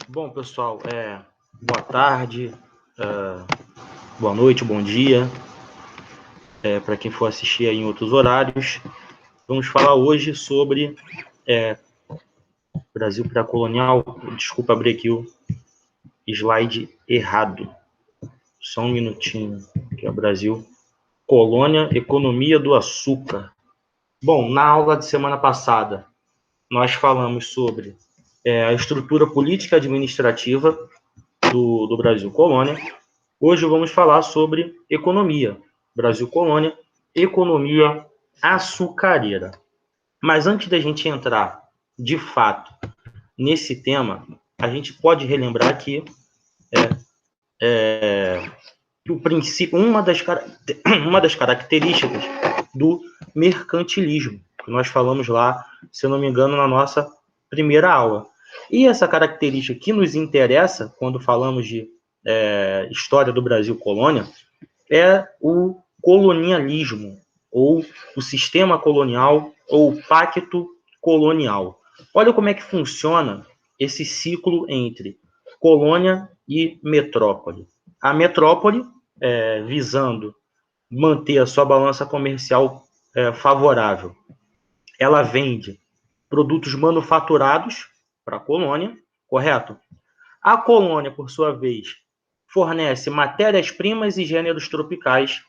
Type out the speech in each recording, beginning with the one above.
Bom, pessoal, boa tarde, boa noite, bom dia, para quem for assistir aí em outros horários. Vamos falar hoje sobre Brasil pré-colonial. Desculpa abrir aqui o slide errado. Só um minutinho, que é o Brasil. Colônia, economia do açúcar. Bom, na aula de semana passada, nós falamos sobre a estrutura política administrativa do Brasil colônia. Hoje vamos falar sobre economia. Brasil colônia, economia açucareira. Mas antes da gente entrar, de fato, nesse tema, a gente pode relembrar que o princípio, uma das características do mercantilismo, que nós falamos lá, se eu não me engano, na nossa primeira aula. E essa característica que nos interessa, quando falamos de história do Brasil colônia, é o colonialismo, ou o sistema colonial, ou o pacto colonial. Olha como é que funciona esse ciclo entre colônia e metrópole. A metrópole, visando manter a sua balança comercial favorável, ela vende produtos manufaturados para a colônia, correto? A colônia, por sua vez, fornece matérias-primas e gêneros tropicais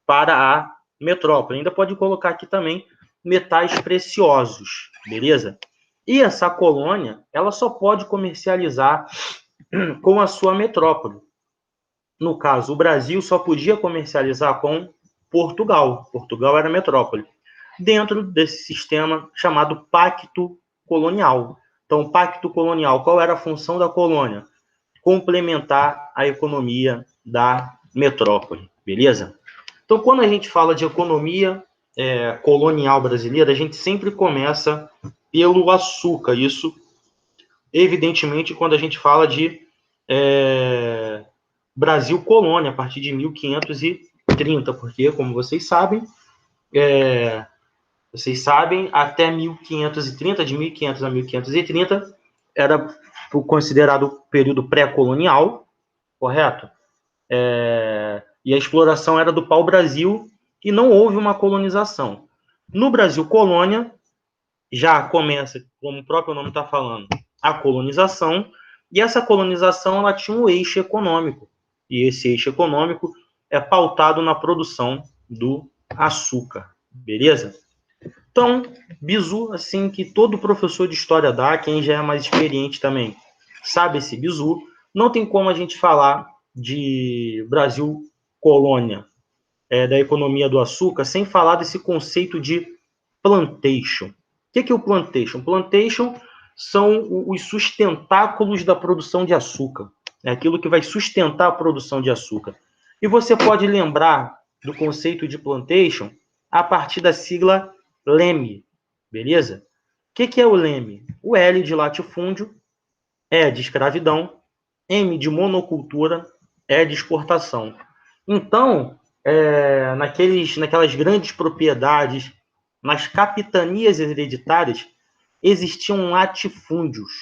para a metrópole. Ainda pode colocar aqui também metais preciosos, beleza? E essa colônia, ela só pode comercializar com a sua metrópole. No caso, o Brasil só podia comercializar com Portugal. Portugal era a metrópole. Dentro desse sistema chamado Pacto Colonial. Então, o Pacto Colonial, qual era a função da colônia? Complementar a economia da metrópole, beleza? Então, quando a gente fala de economia colonial brasileira, a gente sempre começa pelo açúcar. Isso, evidentemente, quando a gente fala de Brasil colônia, a partir de 1530, porque, como vocês sabem, até 1530, de 1500 a 1530, era considerado período pré-colonial, correto? E a exploração era do pau-brasil e não houve uma colonização. No Brasil colônia, já começa, como o próprio nome está falando, a colonização, e essa colonização ela tinha um eixo econômico, e esse eixo econômico é pautado na produção do açúcar, beleza? Então, bizu, assim, que todo professor de história dá, quem já é mais experiente também sabe esse bizu, não tem como a gente falar de Brasil colônia, da economia do açúcar, sem falar desse conceito de plantation. O que é o plantation? Plantation são os sustentáculos da produção de açúcar. É aquilo que vai sustentar a produção de açúcar. E você pode lembrar do conceito de plantation a partir da sigla LEME, beleza? O que é o LEME? O L de latifúndio, E de escravidão, M de monocultura, E de exportação. Então, naquelas grandes propriedades, nas capitanias hereditárias, existiam latifúndios.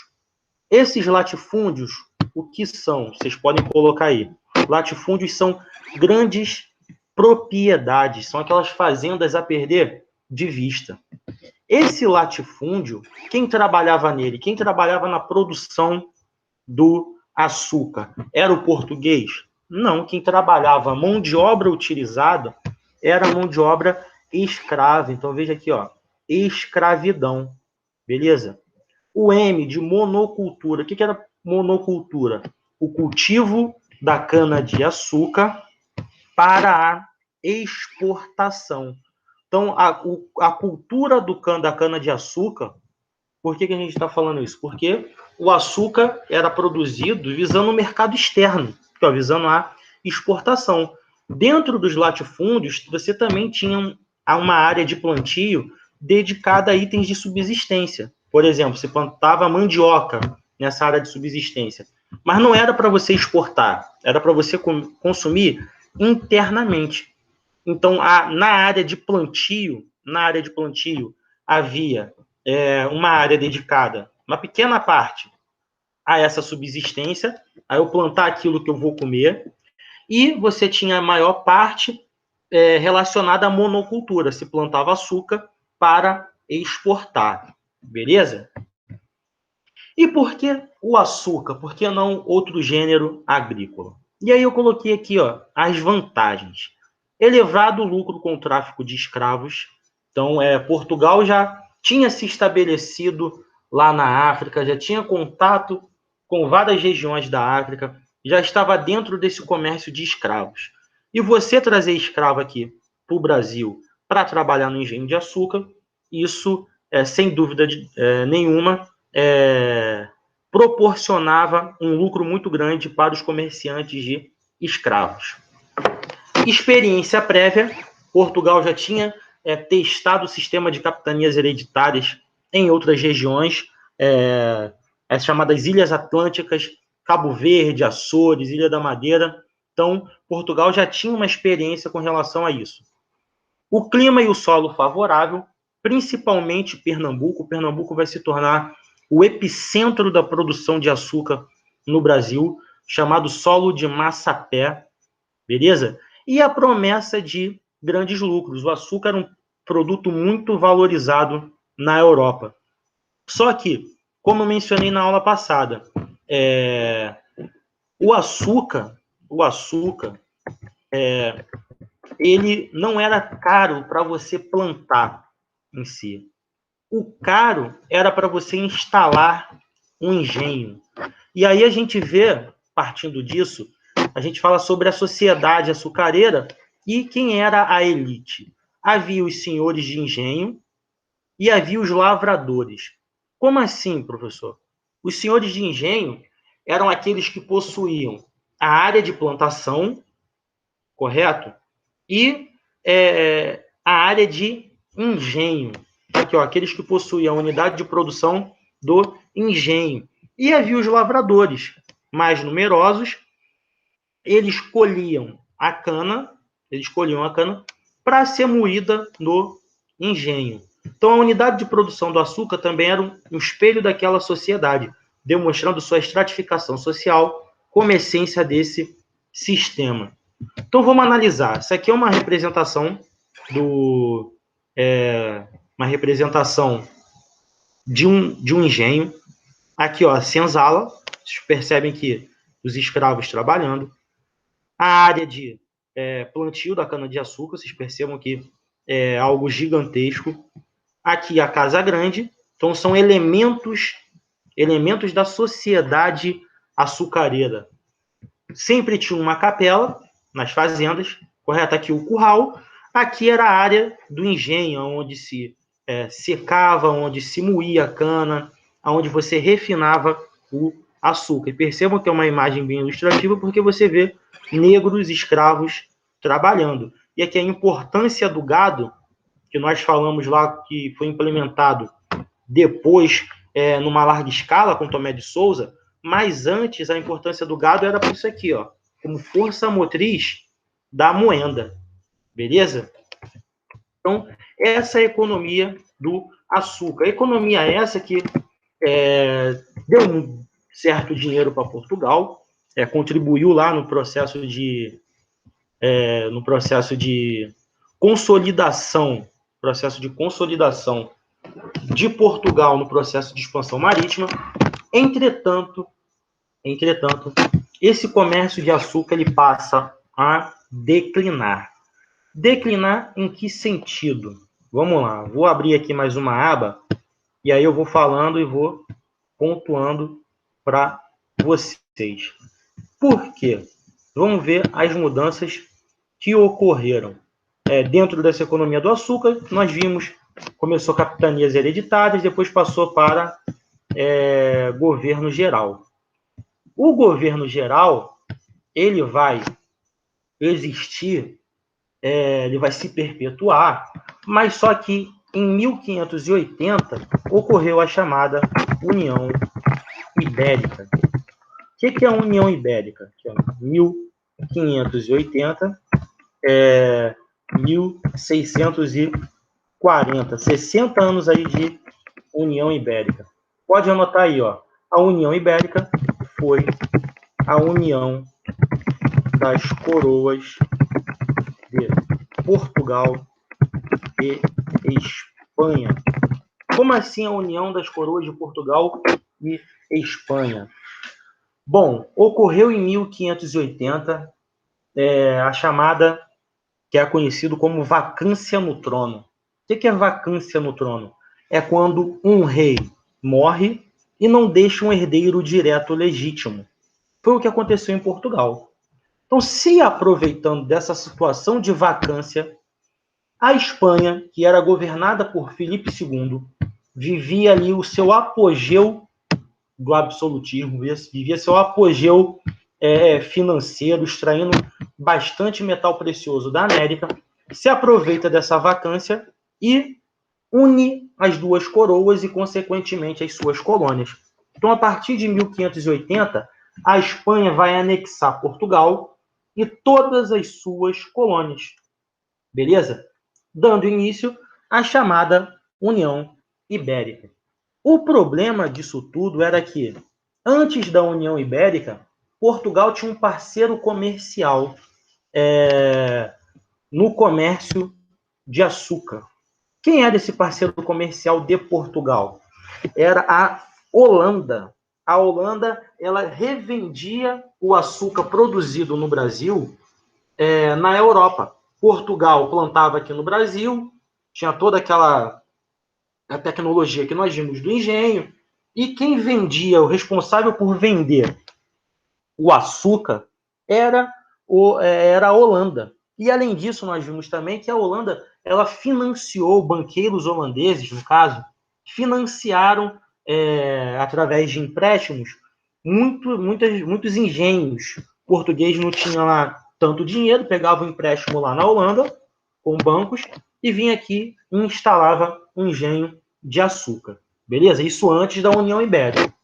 Esses latifúndios, o que são? Vocês podem colocar aí. Latifúndios são grandes propriedades, são aquelas fazendas a perder de vista. Esse latifúndio, quem trabalhava nele? Quem trabalhava na produção do açúcar? Era o português? Não, quem trabalhava, a mão de obra utilizada era a mão de obra escrava. Então, veja aqui, ó, escravidão, beleza? O M de monocultura. O que era monocultura? O cultivo da cana-de-açúcar para a exportação. Então, a cultura da cana-de-açúcar, por que a gente está falando isso? Porque o açúcar era produzido visando o mercado externo, visando a exportação. Dentro dos latifúndios, você também tinha uma área de plantio dedicada a itens de subsistência. Por exemplo, você plantava mandioca nessa área de subsistência. Mas não era para você exportar, era para você consumir internamente. Então, na área de plantio, havia uma área dedicada, uma pequena parte, a essa subsistência, a eu plantar aquilo que eu vou comer, e você tinha a maior parte relacionada à monocultura, se plantava açúcar para exportar, beleza? E por que o açúcar? Por que não outro gênero agrícola? E aí eu coloquei aqui, ó, as vantagens. Elevado lucro com o tráfico de escravos. Então, Portugal já tinha se estabelecido lá na África, já tinha contato com várias regiões da África, já estava dentro desse comércio de escravos. E você trazer escravo aqui para o Brasil para trabalhar no engenho de açúcar, isso, sem dúvida nenhuma, proporcionava um lucro muito grande para os comerciantes de escravos. Experiência prévia, Portugal já tinha testado o sistema de capitanias hereditárias em outras regiões, as chamadas Ilhas Atlânticas, Cabo Verde, Açores, Ilha da Madeira. Então, Portugal já tinha uma experiência com relação a isso. O clima e o solo favorável, principalmente Pernambuco. Pernambuco vai se tornar o epicentro da produção de açúcar no Brasil, chamado solo de Massapé, beleza? E a promessa de grandes lucros. O açúcar era um produto muito valorizado na Europa. Só que, como eu mencionei na aula passada, o açúcar, ele não era caro para você plantar em si. O caro era para você instalar um engenho. E aí a gente vê, partindo disso, a gente fala sobre a sociedade açucareira e quem era a elite. Havia os senhores de engenho e havia os lavradores. Como assim, professor? Os senhores de engenho eram aqueles que possuíam a área de plantação, correto? E a área de engenho. Aqui, ó, aqueles que possuíam a unidade de produção do engenho. E havia os lavradores, mais numerosos. Eles colhiam a cana para ser moída no engenho. Então, a unidade de produção do açúcar também era um espelho daquela sociedade, demonstrando sua estratificação social como essência desse sistema. Então, vamos analisar. Isso aqui é uma representação de um engenho. Aqui, ó, a senzala. Vocês percebem que os escravos trabalhando. A área de plantio da cana-de-açúcar. Vocês percebam que é algo gigantesco. Aqui, a casa grande. Então, são elementos da sociedade açucareira. Sempre tinha uma capela nas fazendas, correto? Aqui o curral. Aqui era a área do engenho, onde se secava, onde se moía a cana, onde você refinava o açúcar. E percebam que é uma imagem bem ilustrativa, porque você vê negros escravos trabalhando. E aqui a importância do gado, que nós falamos lá, que foi implementado depois, numa larga escala, com Tomé de Souza, mas antes a importância do gado era por isso aqui, ó, como força motriz da moenda, beleza? Então, essa é a economia do açúcar. A economia essa que deu um certo dinheiro para Portugal, contribuiu lá no processo de consolidação de Portugal no processo de expansão marítima. Entretanto, esse comércio de açúcar ele passa a declinar. Declinar em que sentido? Vamos lá, vou abrir aqui mais uma aba e aí eu vou falando e vou pontuando para vocês. Por quê? Vamos ver as mudanças que ocorreram. Dentro dessa economia do açúcar, nós vimos, começou capitanias hereditárias, depois passou para governo geral. O governo geral, ele vai existir, ele vai se perpetuar, mas só que em 1580 ocorreu a chamada União Ibérica. O que é a União Ibérica? 1580, 1640, 60 anos aí de União Ibérica. Pode anotar aí, ó. A União Ibérica foi a união das coroas de Portugal e Espanha. Como assim a união das coroas de Portugal e Espanha? Bom, ocorreu em 1580 a chamada, que é conhecido como vacância no trono. O que é vacância no trono? É quando um rei morre e não deixa um herdeiro direto legítimo. Foi o que aconteceu em Portugal. Então, se aproveitando dessa situação de vacância, a Espanha, que era governada por Filipe II, vivia ali o seu apogeu do absolutismo, vivia seu apogeu financeiro, extraindo bastante metal precioso da América, se aproveita dessa vacância e une as duas coroas e, consequentemente, as suas colônias. Então, a partir de 1580, a Espanha vai anexar Portugal e todas as suas colônias. Beleza? Dando início à chamada União Ibérica. O problema disso tudo era que, antes da União Ibérica, Portugal tinha um parceiro comercial no comércio de açúcar. Quem era esse parceiro comercial de Portugal? Era a Holanda. A Holanda, ela revendia o açúcar produzido no Brasil na Europa. Portugal plantava aqui no Brasil, tinha toda aquela a tecnologia que nós vimos do engenho, e quem vendia, o responsável por vender o açúcar, era a Holanda. E, além disso, nós vimos também que a Holanda ela financiou, banqueiros holandeses, no caso, financiaram, através de empréstimos, muitos engenhos. O português não tinha lá tanto dinheiro, pegava um empréstimo lá na Holanda, com bancos, e vinha aqui e instalava um engenho de açúcar. Beleza? Isso antes da União Ibérica.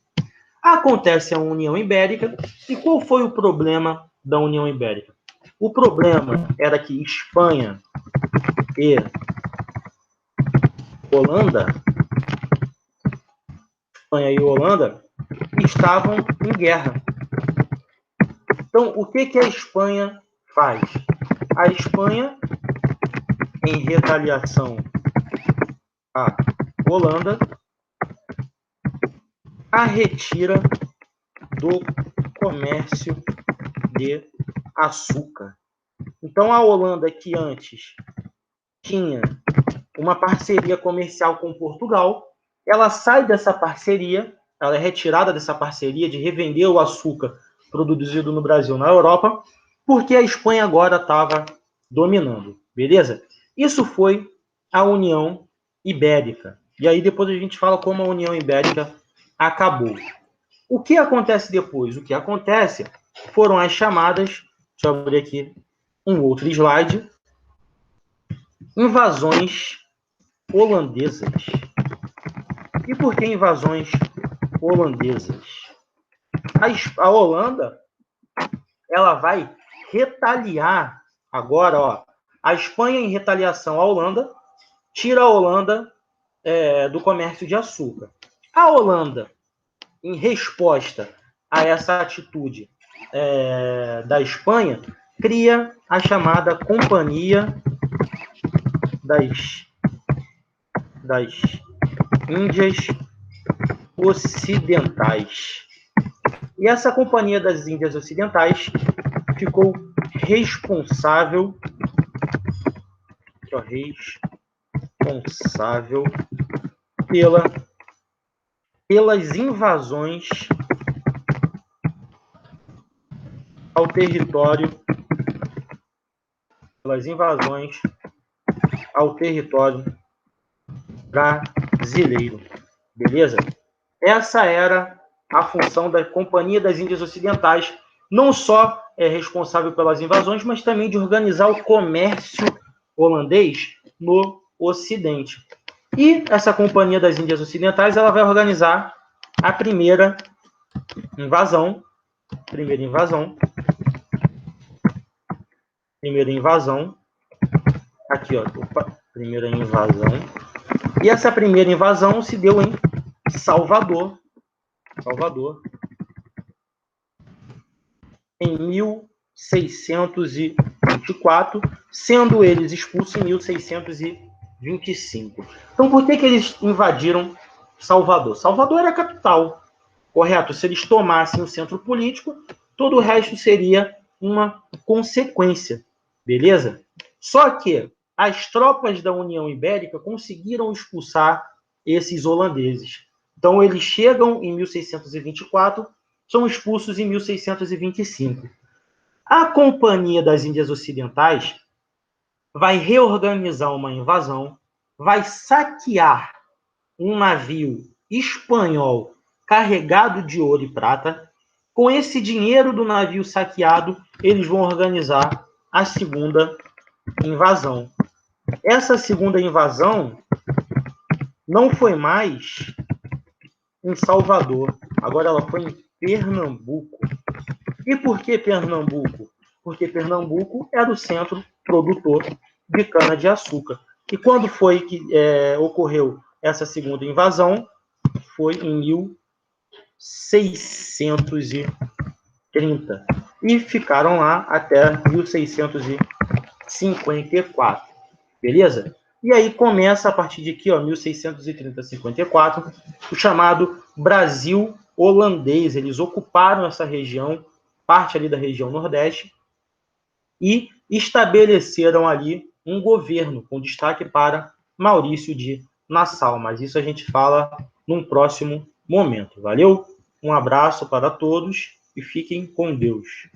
Acontece a União Ibérica, e qual foi o problema da União Ibérica? O problema era que Espanha e Holanda estavam em guerra. Então, o que a Espanha faz? A Espanha, em retaliação à Holanda, a retira do comércio de açúcar. Então, a Holanda, que antes tinha uma parceria comercial com Portugal, ela sai dessa parceria, ela é retirada dessa parceria de revender o açúcar produzido no Brasil na Europa, porque a Espanha agora estava dominando, beleza? Isso foi a União Ibérica. E aí depois a gente fala como a União Ibérica acabou. O que acontece depois? O que acontece foram as chamadas, deixa eu abrir aqui um outro slide, invasões holandesas. E por que invasões holandesas? A Holanda, ela vai retaliar agora, ó, a Espanha, em retaliação à Holanda, tira a Holanda do comércio de açúcar. A Holanda, em resposta a essa atitude da Espanha, cria a chamada Companhia das Índias Ocidentais. E essa Companhia das Índias Ocidentais ficou responsável pelas invasões ao território brasileiro. Beleza? Essa era a função da Companhia das Índias Ocidentais, não só responsável pelas invasões, mas também de organizar o comércio holandês no Ocidente. E essa Companhia das Índias Ocidentais ela vai organizar a primeira invasão. Aqui, ó. Primeira invasão. E essa primeira invasão se deu em Salvador. em 1624, sendo eles expulsos em 1625. Então, por que eles invadiram Salvador? Salvador era a capital, correto? Se eles tomassem o centro político, todo o resto seria uma consequência, beleza? Só que as tropas da União Ibérica conseguiram expulsar esses holandeses. Então, eles chegam em 1624, são expulsos em 1625. A Companhia das Índias Ocidentais vai reorganizar uma invasão, vai saquear um navio espanhol carregado de ouro e prata. Com esse dinheiro do navio saqueado, eles vão organizar a segunda invasão. Essa segunda invasão não foi mais em Salvador, agora ela foi em Pernambuco. E por que Pernambuco? Porque Pernambuco era o centro produtor de cana-de-açúcar. E quando foi que ocorreu essa segunda invasão? Foi em 1630. E ficaram lá até 1654. Beleza? E aí começa, a partir de aqui, 1630 a 54, o chamado Brasil holandês. Eles ocuparam essa região, parte ali da região Nordeste, e estabeleceram ali um governo com destaque para Maurício de Nassau. Mas isso a gente fala num próximo momento. Valeu? Um abraço para todos e fiquem com Deus.